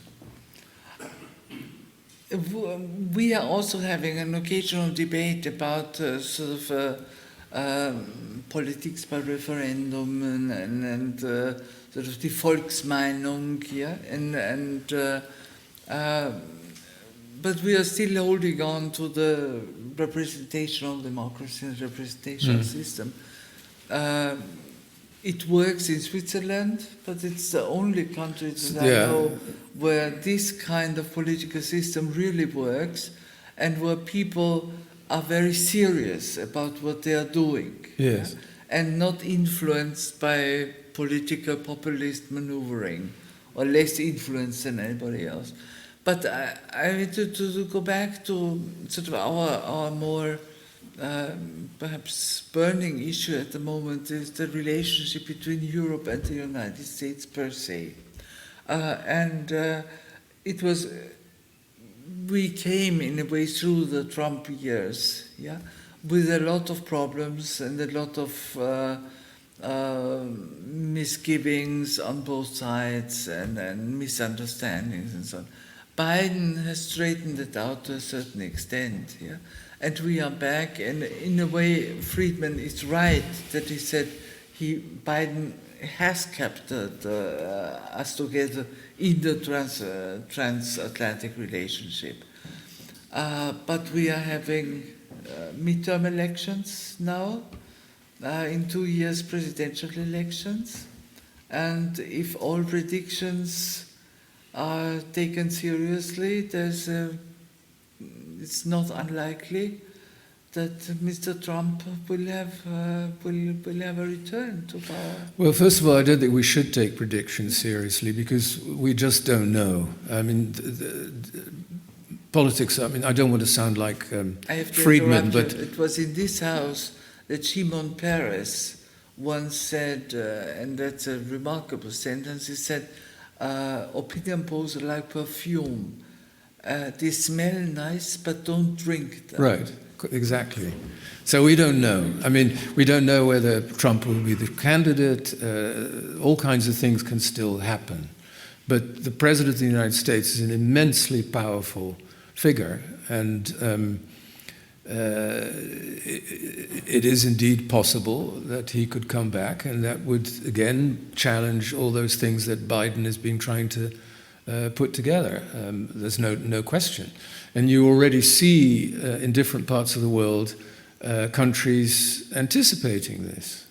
We are also having an occasional debate about politics by referendum and sort of die Volksmeinung, yeah, but we are still holding on to the representational democracy and representational system. It works in Switzerland, but it's the only country that I know where this kind of political system really works and where people are very serious about what they are doing. Yes. And not influenced by political populist maneuvering, or less influenced than anybody else. But I need to go back to sort of our more perhaps burning issue at the moment is the relationship between Europe and the United States per se. It was, we came in a way through the Trump years, yeah, with a lot of problems and a lot of misgivings on both sides and misunderstandings and so on. Biden has straightened it out to a certain extent, yeah, and we are back. And in a way, Friedman is right that he said Biden has kept us together in the transatlantic relationship. But we are having midterm elections now, in 2 years presidential elections, and if all predictions are taken seriously, it's not unlikely that Mr. Trump will have a return to power? Well, first of all, I don't think we should take predictions seriously because we just don't know. I mean, politics, I mean, I don't want to sound like Friedman, but... It was in this house that Shimon Peres once said, and that's a remarkable sentence, he said, opinion polls are like perfume. They smell nice, but don't drink them. Right, exactly. So we don't know. I mean, we don't know whether Trump will be the candidate. All kinds of things can still happen. But the President of the United States is an immensely powerful figure, and it is indeed possible that he could come back, and that would, again, challenge all those things that Biden has been trying to put together. There's no question. And you already see in different parts of the world countries anticipating this.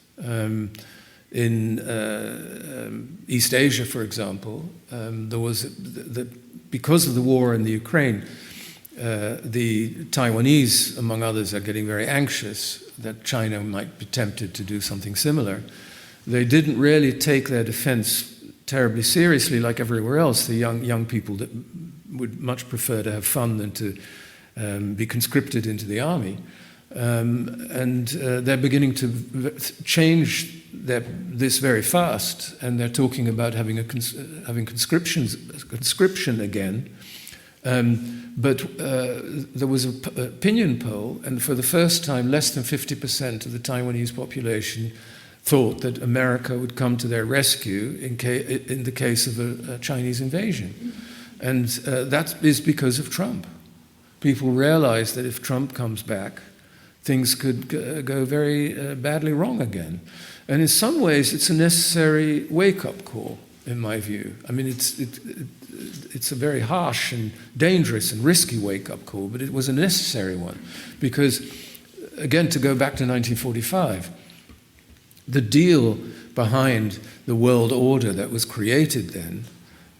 In East Asia, for example, there was, because of the war in the Ukraine, the Taiwanese, among others, are getting very anxious that China might be tempted to do something similar. They didn't really take their defense terribly seriously like everywhere else. The young people that would much prefer to have fun than to be conscripted into the army. And they're beginning to change this very fast, and they're talking about having conscription again. But there was an opinion poll, and for the first time, less than 50% of the Taiwanese population thought that America would come to their rescue in the case of a Chinese invasion. And that is because of Trump. People realize that if Trump comes back, things could go very badly wrong again. And in some ways, it's a necessary wake-up call, in my view. I mean, it's a very harsh and dangerous and risky wake-up call, but it was a necessary one. Because, again, to go back to 1945, the deal behind the world order that was created then,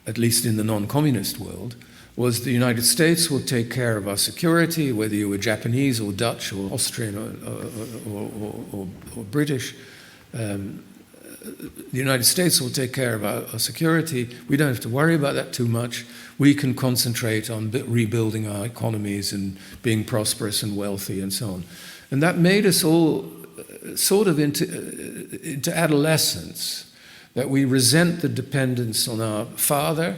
at least in the non-communist world, was the United States will take care of our security, whether you were Japanese or Dutch or Austrian or British. The United States will take care of our security. We don't have to worry about that too much. We can concentrate on rebuilding our economies and being prosperous and wealthy and so on. And that made us all sort of into adolescence, that we resent the dependence on our father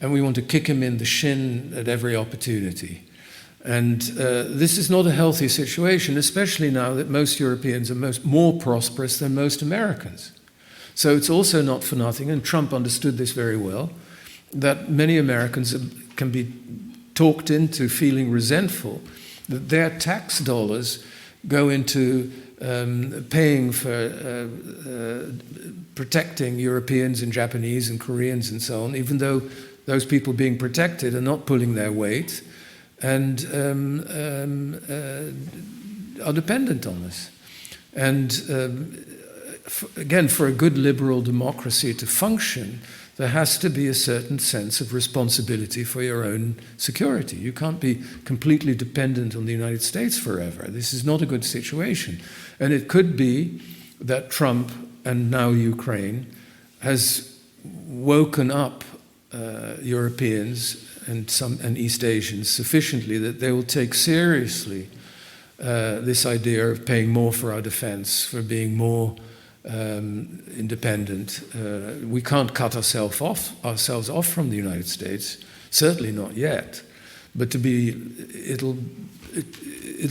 and we want to kick him in the shin at every opportunity. And this is not a healthy situation, especially now that most Europeans are more prosperous than most Americans. So it's also not for nothing, and Trump understood this very well, that many Americans can be talked into feeling resentful that their tax dollars go into paying for protecting Europeans and Japanese and Koreans and so on, even though those people being protected are not pulling their weight and are dependent on us. And again, for a good liberal democracy to function, there has to be a certain sense of responsibility for your own security. You can't be completely dependent on the United States forever. This is not a good situation. And it could be that Trump, and now Ukraine, has woken up Europeans and East Asians sufficiently that they will take seriously this idea of paying more for our defense, for being more independent. We can't cut ourselves off from the United States, certainly not yet. But it'll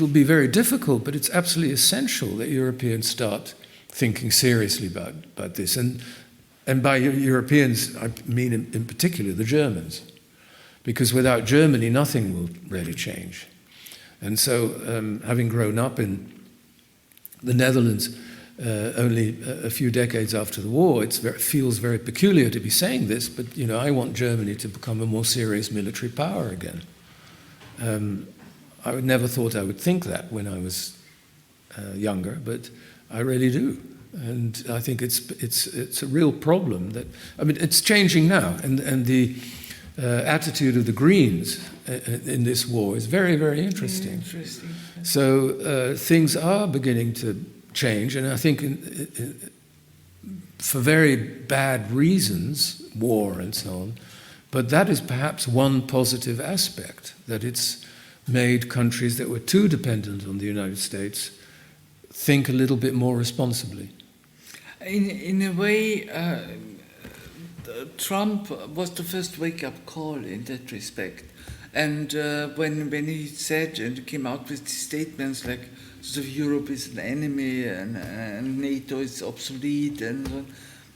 be very difficult, but it's absolutely essential that Europeans start thinking seriously about this. And by Europeans, I mean in particular the Germans, because without Germany, nothing will really change. And so, having grown up in the Netherlands only a few decades after the war, it feels very peculiar to be saying this, but I want Germany to become a more serious military power again. I never thought I would think that when I was younger, but I really do. And I think it's a real problem that, it's changing now. And the attitude of the Greens in this war is very, very interesting. So things are beginning to change, and I think for very bad reasons, war and so on, but that is perhaps one positive aspect, that it's made countries that were too dependent on the United States think a little bit more responsibly. In a way, Trump was the first wake-up call in that respect. And when he said and came out with statements like sort of Europe is an enemy and NATO is obsolete, and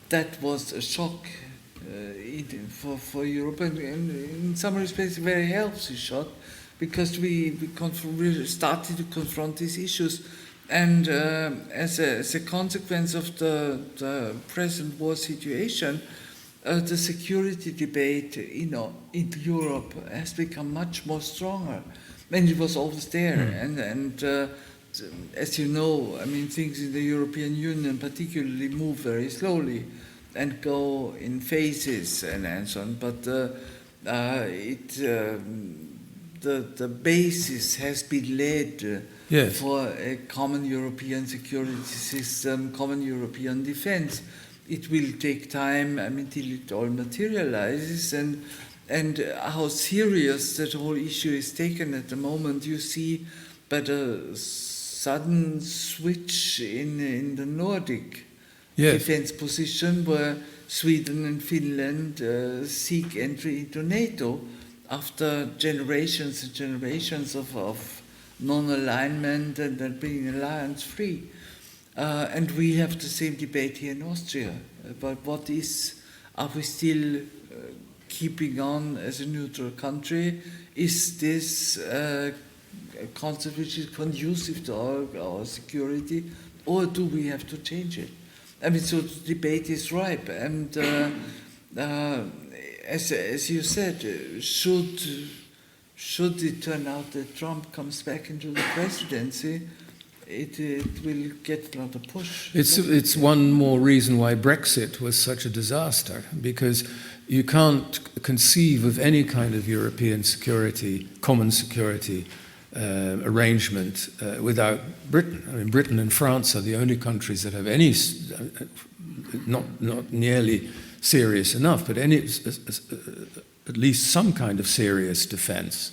that was a shock for Europe, and in some respects a very healthy shock, because we started to confront these issues. And as a consequence of the present war situation, the security debate in Europe has become much more stronger. And it was always there. And as you know, I mean, things in the European Union particularly move very slowly and go in phases and so on. But the basis has been laid for a common European security system, common European defense. It will take time, I mean, till it all materializes, and how serious that whole issue is taken at the moment, you see by the sudden switch in the Nordic defense position, where Sweden and Finland seek entry into NATO after generations and generations of non-alignment and then being alliance-free. And we have the same debate here in Austria about are we still keeping on as a neutral country? Is this a concept which is conducive to our security, or do we have to change it? I mean, so the debate is ripe, and as you said, should it turn out that Trump comes back into the presidency, it will get a lot of push. It's one more reason why Brexit was such a disaster, because you can't conceive of any kind of European security, common security arrangement without Britain. I mean, Britain and France are the only countries that have any, not nearly serious enough, but any at least some kind of serious defense.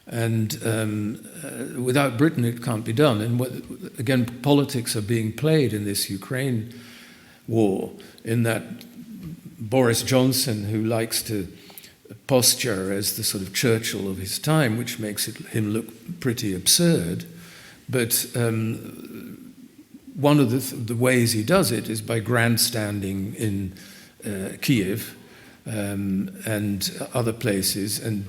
And without Britain, it can't be done. And again, politics are being played in this Ukraine war, in that Boris Johnson, who likes to posture as the sort of Churchill of his time, which makes him look pretty absurd. But one of the ways he does it is by grandstanding in Kiev and other places, and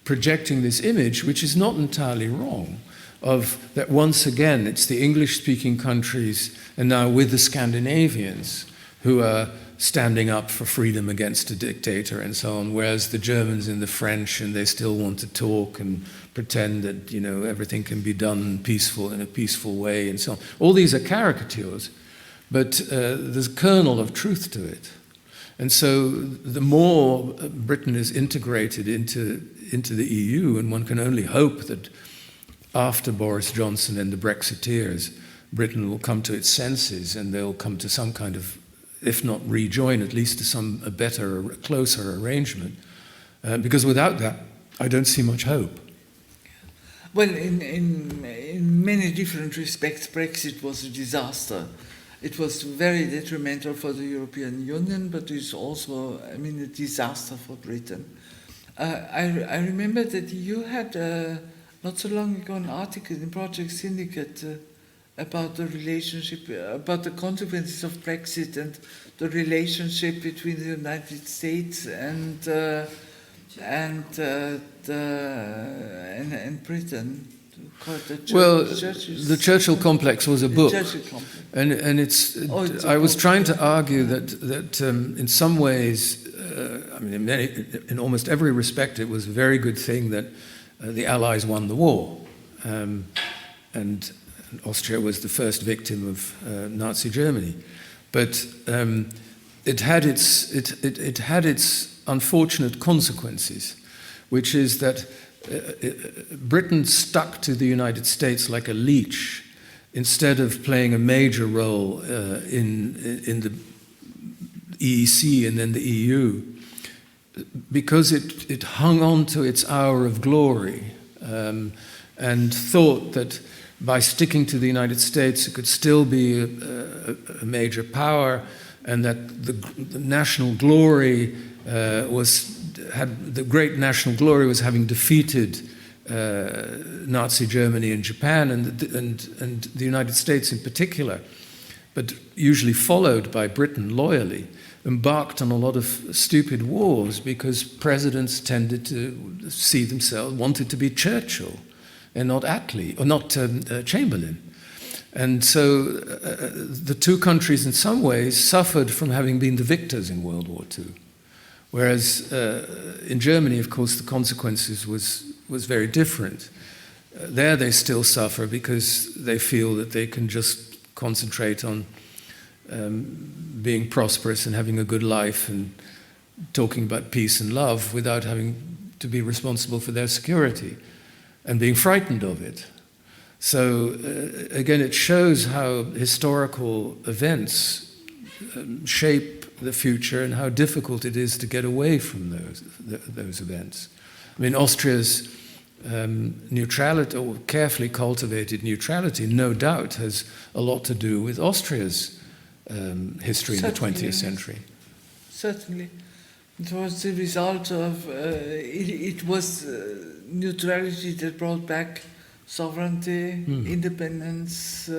projecting this image, which is not entirely wrong, of that once again it's the English-speaking countries and now with the Scandinavians who are standing up for freedom against a dictator and so on, whereas the Germans and the French, and they still want to talk and pretend that, everything can be done in a peaceful way and so on. All these are caricatures, but there's a kernel of truth to it. And so the more Britain is integrated into the EU, and one can only hope that after Boris Johnson and the Brexiteers, Britain will come to its senses and they'll come to some kind of, if not rejoin, at least to a better, closer arrangement. Because without that, I don't see much hope. Well, in many different respects, Brexit was a disaster. It was very detrimental for the European Union, but it's also, a disaster for Britain. I remember that you had, not so long ago, an article in Project Syndicate about the relationship, about the consequences of Brexit and the relationship between the United States and Britain. The Churchill Complex was a book, and it's. I was trying to argue that in some ways, in almost every respect, it was a very good thing that the Allies won the war, and Austria was the first victim of Nazi Germany, but it had its unfortunate consequences, which is that Britain stuck to the United States like a leech instead of playing a major role in the EEC and then the EU, because it hung on to its hour of glory and thought that by sticking to the United States it could still be a major power, and that the national glory the great national glory was having defeated Nazi Germany and Japan and the United States in particular, but usually followed by Britain loyally, embarked on a lot of stupid wars because presidents tended to see themselves, wanted to be Churchill and not Attlee, or not Chamberlain. And so the two countries in some ways suffered from having been the victors in World War II. Whereas in Germany, of course, the consequences was very different. There they still suffer because they feel that they can just concentrate on being prosperous and having a good life and talking about peace and love without having to be responsible for their security and being frightened of it. So again, it shows how historical events shape the future and how difficult it is to get away from those events. I mean, Austria's neutrality, or carefully cultivated neutrality, no doubt has a lot to do with Austria's history in the 20th century. Certainly. It was the result of, it was neutrality that brought back sovereignty, independence,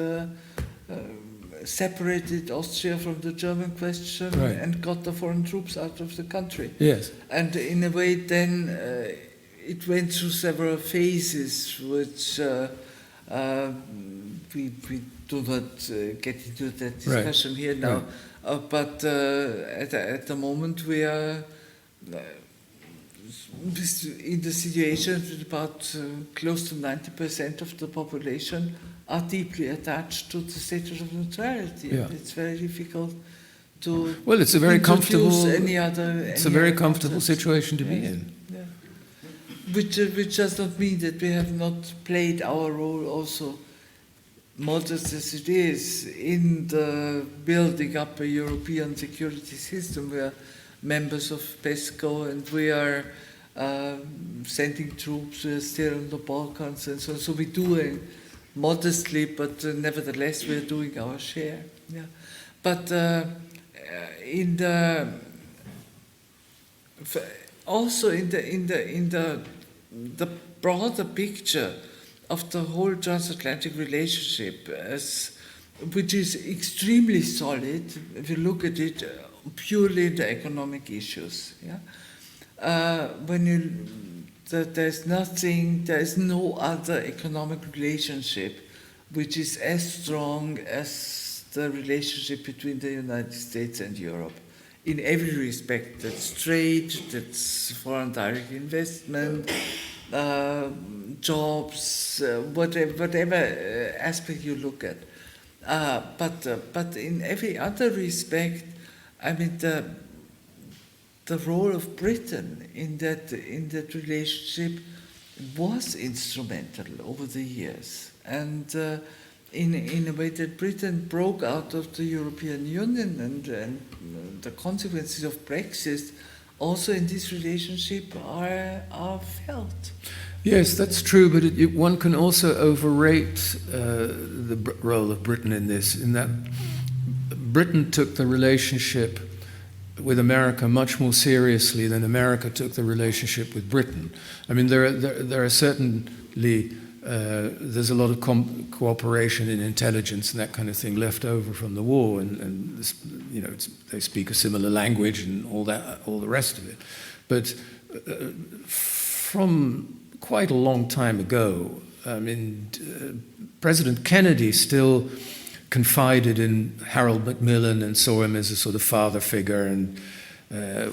separated Austria from the German question, right, and got the foreign troops out of the country. Yes. And in a way then it went through several phases, which we do not get into that discussion here now. Right. But at the moment we are in the situation that about close to 90% of the population are deeply attached to the status of neutrality. Yeah. And it's very difficult to it's a very comfortable any other comfortable situation to be in. Yeah. Which does not mean that we have not played our role also, modest as it is, in the building up a European security system. We are members of PESCO and we are sending troops. We are still in the Balkans and so on. So we do modestly, but nevertheless we are doing our share. Yeah. But in the broader picture of the whole transatlantic relationship, which is extremely solid if you look at it purely in the economic issues. Yeah? There is no other economic relationship which is as strong as the relationship between the United States and Europe. In every respect, that's trade, that's foreign direct investment, jobs, whatever aspect you look at. But in every other respect, I mean, the role of Britain in that relationship was instrumental over the years, and in a way that Britain broke out of the European Union, and the consequences of Brexit also in this relationship are felt. Yes, that's true, but one can also overrate the role of Britain in this, in that Britain took the relationship with America much more seriously than America took the relationship with Britain. I mean, there are certainly, there's a lot of cooperation in intelligence and that kind of thing left over from the war, and this, they speak a similar language and all the rest of it. But from quite a long time ago, I mean, President Kennedy still confided in Harold Macmillan and saw him as a sort of father figure, and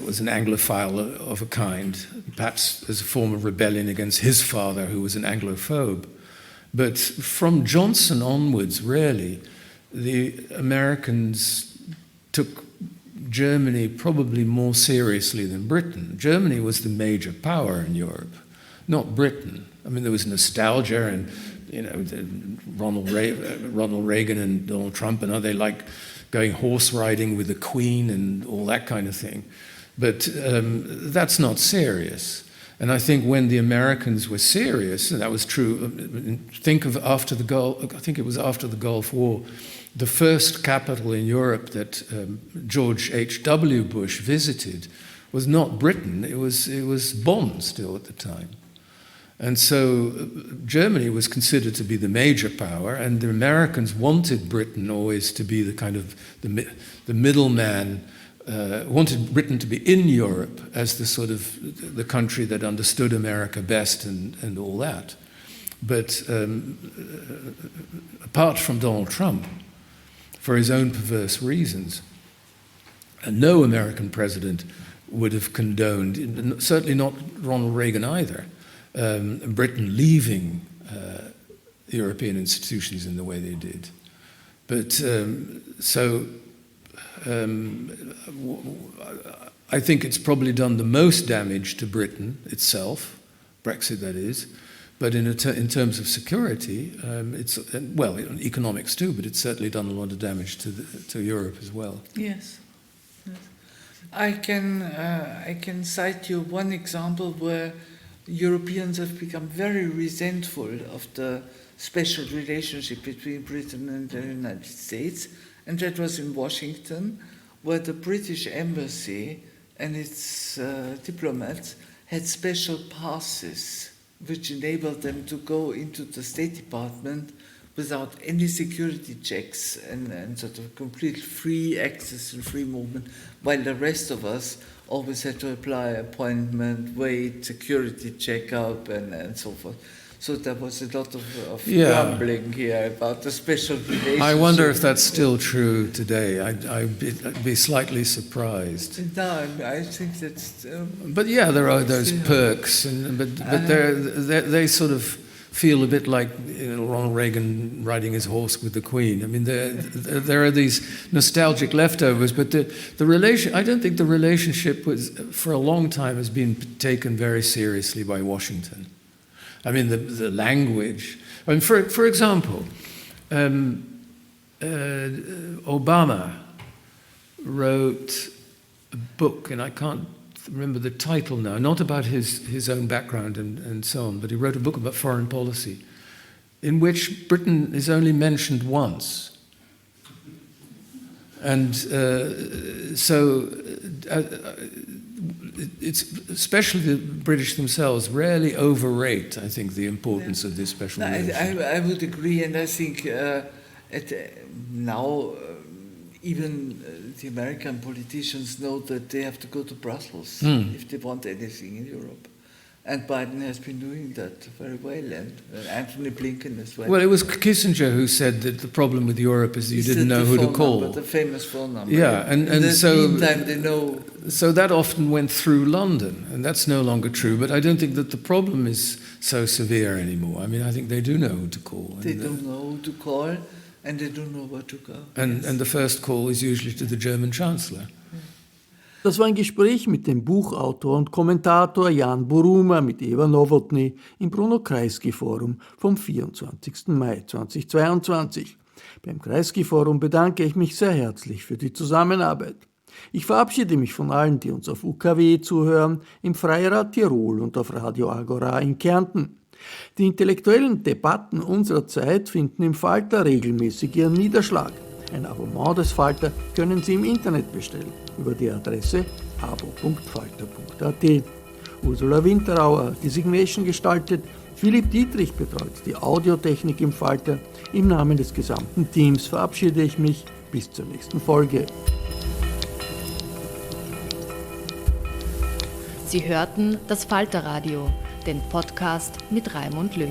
was an Anglophile of a kind, perhaps as a form of rebellion against his father, who was an Anglophobe. But from Johnson onwards, really, the Americans took Germany probably more seriously than Britain. Germany was the major power in Europe, not Britain. I mean, there was nostalgia, and Ronald Reagan and Donald Trump and they like going horse riding with the Queen and all that kind of thing. But that's not serious. And I think when the Americans were serious, and that was true, think of after the Gulf, I think it was after the Gulf War, the first capital in Europe that George H.W. Bush visited was not Britain, it was Bonn still at the time. And so Germany was considered to be the major power, and the Americans wanted Britain always to be the kind of the middleman, wanted Britain to be in Europe as the sort of the country that understood America best and all that. But apart from Donald Trump, for his own perverse reasons, no American president would have condoned, certainly not Ronald Reagan either, Britain leaving European institutions in the way they did. But I think it's probably done the most damage to Britain itself, Brexit that is, but in terms of security, in economics too, but it's certainly done a lot of damage to Europe as well. Yes. I can cite you one example where Europeans have become very resentful of the special relationship between Britain and the United States, and that was in Washington, where the British embassy and its diplomats had special passes which enabled them to go into the State Department without any security checks and sort of complete free access and free movement, while the rest of us always had to apply appointment, wait, security checkup, and so forth. So there was a lot of grumbling here about the special relationship. I wonder if that's still true today. I'd be slightly surprised. No, I think that's... but yeah, there are those perks, but they sort of feel a bit like Ronald Reagan riding his horse with the Queen. I mean, there are these nostalgic leftovers, but the relation. I don't think the relationship for a long time has been taken very seriously by Washington. I mean, the language. I mean, for example, Obama wrote a book, and I can't remember the title now, not about his own background and so on, but he wrote a book about foreign policy in which Britain is only mentioned once. And it's especially the British themselves rarely overrate, I think, the importance of this special relationship. I would agree, and I think now even the American politicians know that they have to go to Brussels if they want anything in Europe. And Biden has been doing that very well, and Anthony Blinken as well. Well, it was Kissinger who said that the problem with Europe is that you didn't know who to call. The famous phone number. Yeah, and so meantime they know. So that often went through London, and that's no longer true. But I don't think that the problem is so severe anymore. I mean, I think they do know who to call. They don't know who to call, and they don't know where to go. And the first call is usually to the German Chancellor. Das war ein Gespräch mit dem Buchautor und Kommentator Ian Buruma mit Eva Nowotny im Bruno Kreisky Forum vom 24. Mai 2022. Beim Kreisky Forum bedanke ich mich sehr herzlich für die Zusammenarbeit. Ich verabschiede mich von allen, die uns auf UKW zuhören, im Freirad Tirol und auf Radio Agora in Kärnten. Die intellektuellen Debatten unserer Zeit finden im Falter regelmäßig ihren Niederschlag. Ein Abonnement des Falter können Sie im Internet bestellen, über die Adresse abo.falter.at. Ursula Winterauer hat die Signation gestaltet, Philipp Dietrich betreut die Audiotechnik im Falter. Im Namen des gesamten Teams verabschiede ich mich bis zur nächsten Folge. Sie hörten das Falterradio, den Podcast mit Raimund Löw.